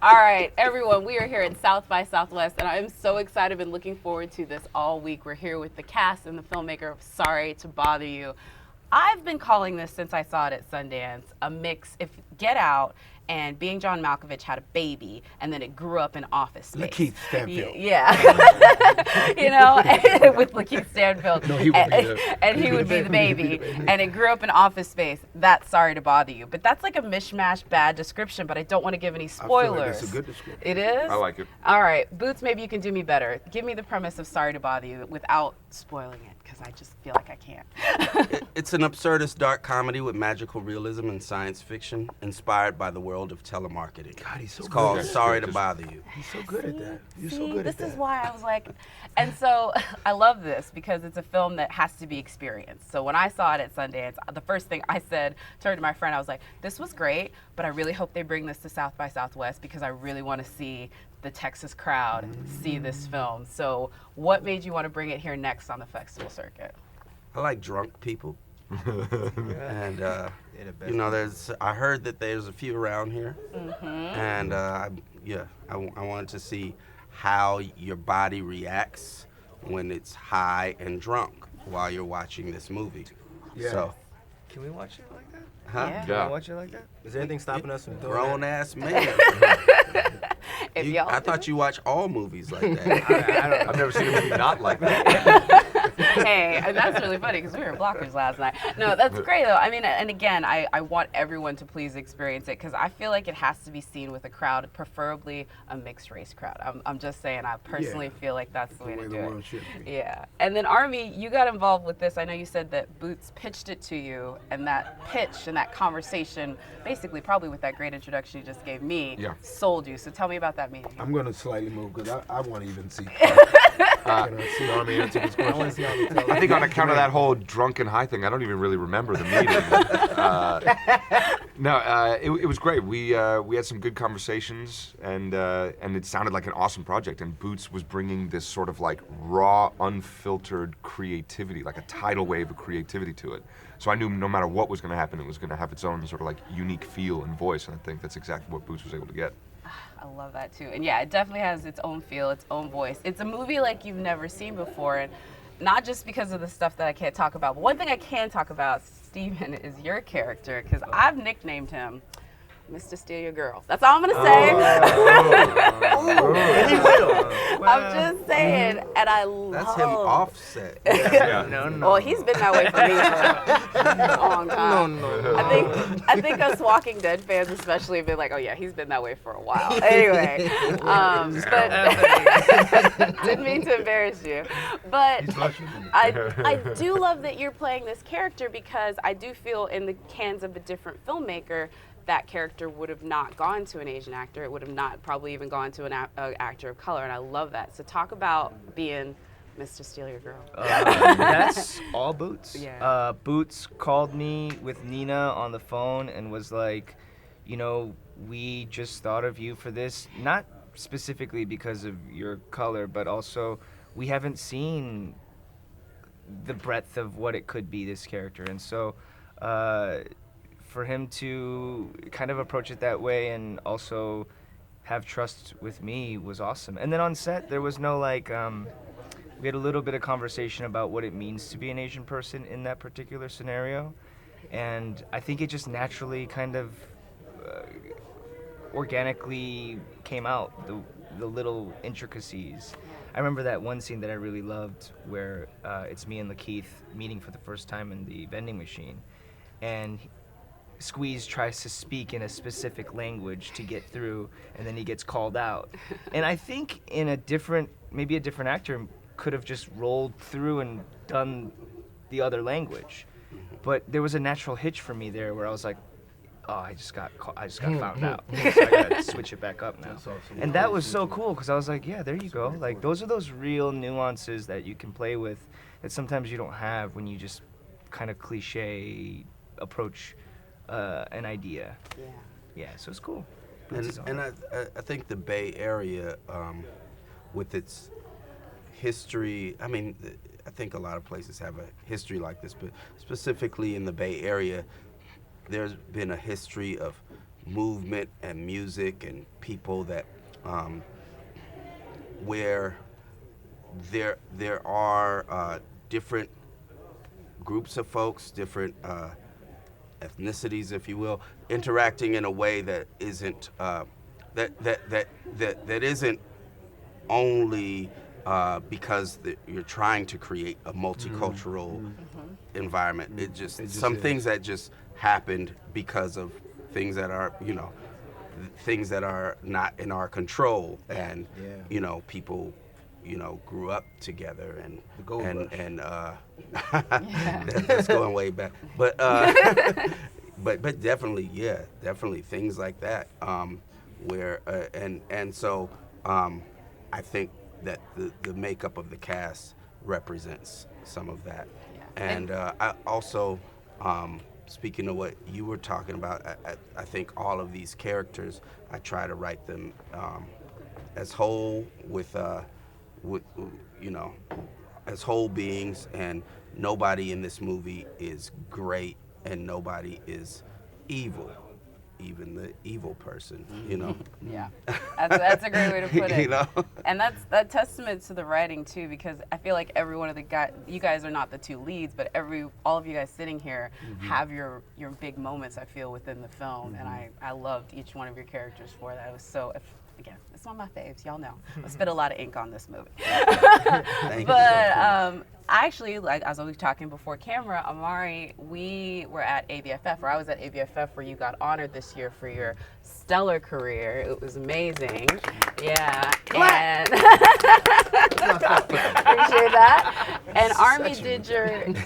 All right, everyone, we are here at South by Southwest, and I am so excited. I've been looking forward to this all week. We're here with the cast and the filmmaker of Sorry to Bother You. I've been calling this since I saw it at Sundance a mix. If Get Out and Being John Malkovich had a baby, and then it grew up in Office Space. Lakeith Stanfield. Yeah. You know, with Lakeith Stanfield. No, he would be the, and he would be the baby. And it grew up in Office Space. That's Sorry to Bother You. But that's like a mishmash bad description, but I don't want to give any spoilers. I feel like it's a good description. It is? I like it. All right. Boots, maybe you can do me better. Give me the premise of Sorry to Bother You without spoiling it, because I just feel like I can't. It's an absurdist dark comedy with magical realism and science fiction inspired by the world of telemarketing. God, he's so It's good called at that. Sorry to Bother You. He's so good at that. You're so good at that. This is why I was like, and so I love this because it's a film that has to be experienced. So when I saw it at Sundance, the first thing I said, turned to my friend, I was like, this was great, but I really hope they bring this to South by Southwest because I really want to see the Texas crowd see this film. So what made you want to bring it here next on the festival circuit? I like drunk people. And you know, I heard that there's a few around here, and I wanted to see how your body reacts when it's high and drunk while you're watching this movie. Yeah. So, Can we watch it like that? huh? Yeah. Can we watch it like that? Is there anything stopping us from doing Grown that? ass man. If y'all I do thought you watch all movies like that. I've never seen a movie not like that. Hey, and that's really funny because we were blockers last night. No, that's great though. I mean, and again, I want everyone to please experience it because I feel like it has to be seen with a crowd, preferably a mixed race crowd. I'm just saying, I personally feel like that's the way to do it. Yeah. And then Armie, you got involved with this. I know you said that Boots pitched it to you, and that pitch and that conversation, basically probably with that great introduction you just gave me, sold you. So tell me about that meeting. I'm going to slightly move because I want to even see. Can I see Armie answer this question? I want to see Armie tell I think on account of that whole drunken high thing, I don't even really remember the meeting. It was great. We had some good conversations, and it sounded like an awesome project. And Boots was bringing this sort of like raw, unfiltered creativity, like a tidal wave of creativity to it. So I knew no matter what was going to happen, it was going to have its own sort of like unique feel and voice. And I think that's exactly what Boots was able to get. I love that too. And yeah, it definitely has its own feel, its own voice. It's a movie like you've never seen before, and not just because of the stuff that I can't talk about, but one thing I can talk about, Steven, is your character, because I've nicknamed him Mr. Steal Your Girl. That's all I'm going to say. He will. I'm just saying, and I love... That's him offset. No. Well, he's been that way for me for a long time. No. I think us Walking Dead fans especially have been like, oh yeah, he's been that way for a while. Anyway, but didn't mean to embarrass you. But I do love that you're playing this character because I do feel in the hands of a different filmmaker, that character would have not gone to an Asian actor. It would have not probably even gone to an actor of color, and I love that. So talk about being Mr. Steal Your Girl. That's all Boots. Yeah. Boots called me with Nina on the phone and was like, you know, we just thought of you for this, not specifically because of your color, but also we haven't seen the breadth of what it could be, this character. And so for him to kind of approach it that way and also have trust with me was awesome. And then on set, there was no like, we had a little bit of conversation about what it means to be an Asian person in that particular scenario. And I think it just naturally kind of organically came out, the little intricacies. I remember that one scene that I really loved where it's me and Lakeith meeting for the first time in the vending machine. And Squeeze tries to speak in a specific language to get through, and then he gets called out. And I think maybe a different actor could have just rolled through and done the other language. But there was a natural hitch for me there where I was like, oh, I just got found out. So I gotta switch it back up now. And that was so cool because I was like, yeah, there you go. Like those are those real nuances that you can play with that sometimes you don't have when you just kind of cliche approach an idea. Yeah, so it's cool. And I think the Bay Area, with its history, I mean, I think a lot of places have a history like this, but specifically in the Bay Area, there's been a history of movement and music and people that where there are different groups of folks, different ethnicities, if you will, interacting in a way that isn't that isn't only because you're trying to create a multicultural environment. It just some things that just happened because of things that are, things that are not in our control, and people grew up together, and that's going way back, but but definitely things like that, where so I think that the makeup of the cast represents some of that. And I also, speaking of what you were talking about, I think all of these characters, I try to write them as whole with as whole beings, and nobody in this movie is great and nobody is evil. Even the evil person, Yeah, that's a great way to put it. And that's testament to the writing too, because I feel like every one of the guys, you guys are not the two leads, but all of you guys sitting here have your big moments, I feel, within the film, and I loved each one of your characters for that. It was so, again, it's one of my faves, y'all know. I spit a lot of ink on this movie. But I actually, as I was talking before camera, Omari, we were at ABFF, or I was at ABFF, where you got honored this year for your stellar career. It was amazing. Yeah. And appreciate that. And Armie did your, and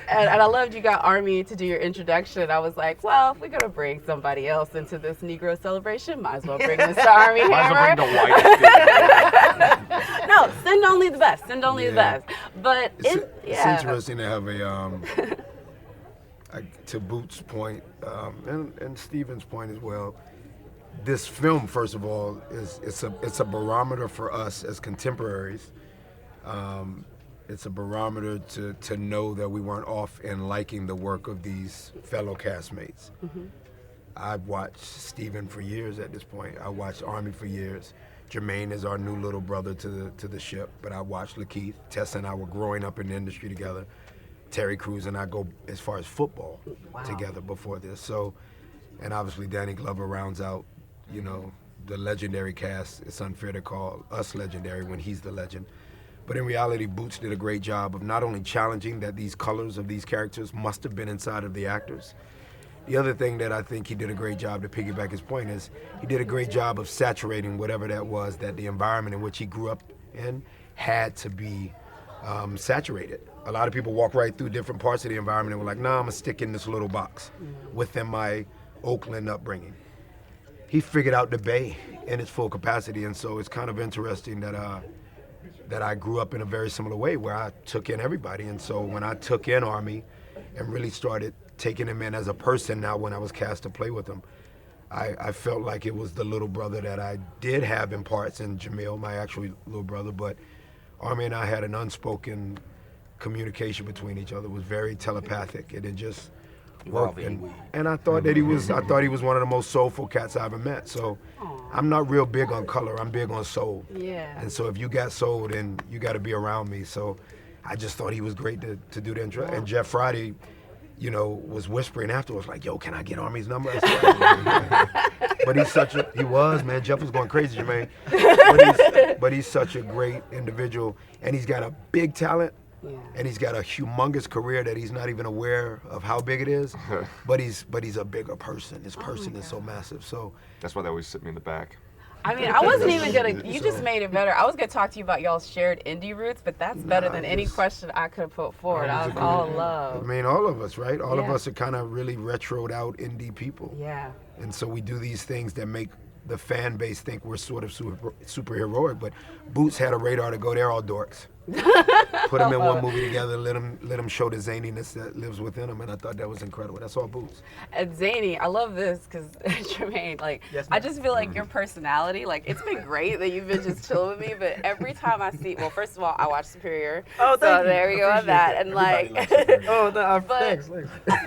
I loved you got Armie to do your introduction. I was like, well, if we're going to bring somebody else into this Negro celebration, might as well bring Mr. Armie Hammer. Might as well bring the white. No, send only the best. Send only the best. But it's interesting to have to Boots' point, and Stephen's point as well. This film, first of all, it's a barometer for us as contemporaries. It's a barometer to know that we weren't off in liking the work of these fellow castmates. I've watched Stephen for years at this point. I watched Armie for years. Jermaine is our new little brother to the ship, but I watched Lakeith. Tessa and I were growing up in the industry together. Terry Crews and I go as far as football together before this. So, and obviously Danny Glover rounds out, the legendary cast. It's unfair to call us legendary when he's the legend. But in reality, Boots did a great job of not only challenging that these colors of these characters must have been inside of the actors. The other thing that I think he did a great job, to piggyback his point, is he did a great job of saturating whatever that was, that the environment in which he grew up in had to be saturated. A lot of people walk right through different parts of the environment and were like, nah, I'm gonna stick in this little box within my Oakland upbringing. He figured out the Bay in its full capacity, and so it's kind of interesting that I grew up in a very similar way, where I took in everybody. And so when I took in Armie and really started taking him in as a person now when I was cast to play with him, I felt like it was the little brother that I did have in parts in Jamil, my actual little brother, but Armie and I had an unspoken communication between each other. It was very telepathic, and it just worked. And I thought that he was one of the most soulful cats I ever met. So I'm not real big on color, I'm big on soul. Yeah. And so if you got soul, then you got to be around me. So I just thought he was great to do the intro. And Jeff Friday, was whispering afterwards, like, yo, can I get Armie's number? But he was, man. Jeff was going crazy, Jermaine. But he's such a great individual, and he's got a big talent, and he's got a humongous career that he's not even aware of how big it is. But he's a bigger person. His person is so massive. So that's why they always sit me in the back. I mean, I wasn't even gonna, you just made it better. I was gonna talk to you about y'all's shared indie roots, but that's better than any question I could have put forward. I was all love. I mean, all of us, right? All of us are kind of really retroed out indie people. Yeah. And so we do these things that make the fan base think we're sort of super heroic, but Boots had a radar to go, they're all dorks. Put them in one movie together, let them show the zaniness that lives within them, and I thought that was incredible. That's all Boots. And Zany, I love this because Jermaine, I just feel like your personality, it's been great that you've been just chilling with me, but every time I see, well, first of all, I watch Superior, so there we go on that, and thanks.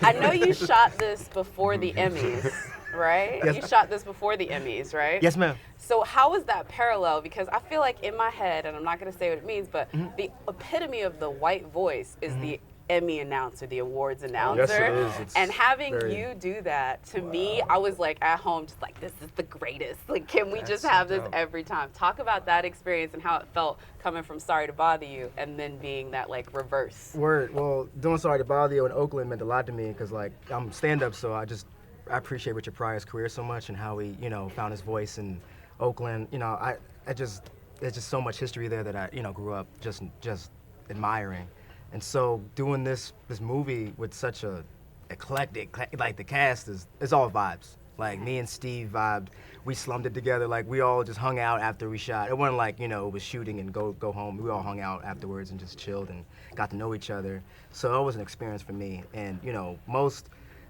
I know you shot this before the Emmys. right? Yes. You shot this before the Emmys, right? Yes, ma'am. So how is that parallel? Because I feel like in my head, and I'm not going to say what it means, but the epitome of the white voice is the Emmy announcer, the awards announcer. Yes, it is. It's and having very- you do that, to me, I was like at home just like, this is the greatest. Like, can we That's just so have this dope. every time? Talk about that experience and how it felt coming from Sorry to Bother You and then being that like reverse. Word. Well, doing Sorry to Bother You in Oakland meant a lot to me because, like, I'm stand-up, so I appreciate Richard Pryor's career so much and how he, found his voice in Oakland. There's just so much history there that I, grew up just admiring. And so doing this movie with such a eclectic, like the cast is all vibes. Like me and Steve vibed. We slummed it together. Like we all just hung out after we shot. It wasn't like, it was shooting and go home. We all hung out afterwards and just chilled and got to know each other. So it was an experience for me. And, most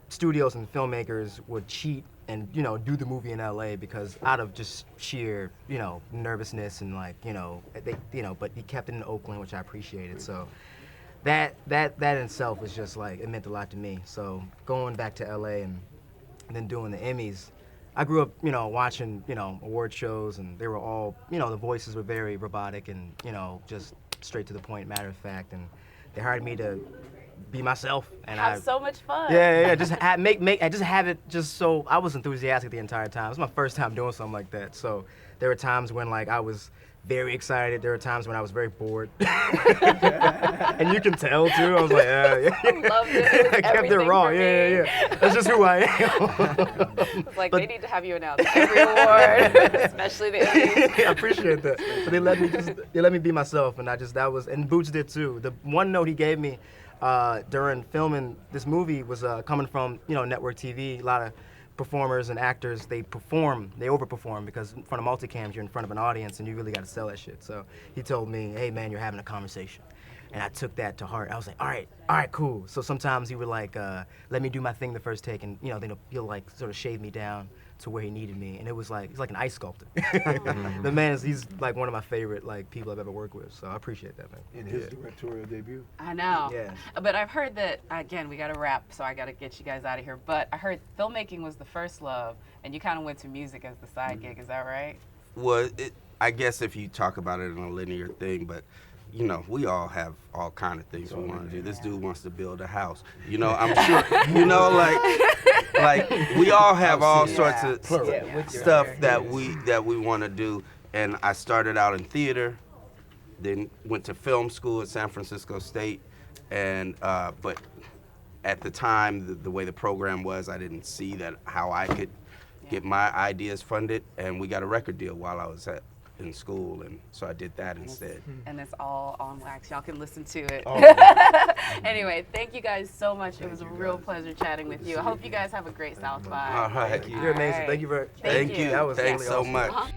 studios and filmmakers would cheat and, do the movie in LA because out of just sheer, nervousness and like, but he kept it in Oakland, which I appreciated. So that in itself was just like, it meant a lot to me. So going back to LA and then doing the Emmys, I grew up, watching, award shows, and they were all, the voices were very robotic and, just straight to the point, matter of fact. And they hired me to be myself, and Have so much fun. yeah, just have it just so I was enthusiastic the entire time. It was my first time doing something like that. So there were times when like I was very excited. There were times when I was very bored, and you can tell too. I was like, yeah. I loved it. I kept it raw. Yeah. That's just who I am. It's like But- they need to have you announce every award, especially the Emmys. I appreciate that. So they let me be myself, and and Boots did too. The one note he gave me during filming this movie was coming from network TV. A lot of performers and actors, they overperform because in front of multicams you're in front of an audience and you really got to sell that shit. So he told me, hey man, you're having a conversation. And I took that to heart. I was like, all right, cool. So sometimes he would like, let me do my thing the first take, and then he'll like sort of shave me down to where he needed me. And it was like, he's like an ice sculptor. The man he's like one of my favorite like people I've ever worked with. So I appreciate that, man. In his directorial debut. I know. Yeah. But I've heard that, again, we got to wrap, so I got to get you guys out of here. But I heard filmmaking was the first love, and you kind of went to music as the side gig. Is that right? Well, I guess if you talk about it in a linear thing, but we all have all kind of things we want to do. This dude wants to build a house. I'm sure, like we all have all sorts of stuff that we want to do. And I started out in theater, then went to film school at San Francisco State, and but at the time, the way the program was, I didn't see how I could get my ideas funded, and we got a record deal while I was in school, and so I did that instead. And it's all on wax. Y'all can listen to it. Oh. Anyway, thank you guys so much. It was a real pleasure chatting with you. I hope you guys have a great South by. All right. You're amazing. All Thank you very Thank you. That was Thanks really so awesome. much. Uh-huh.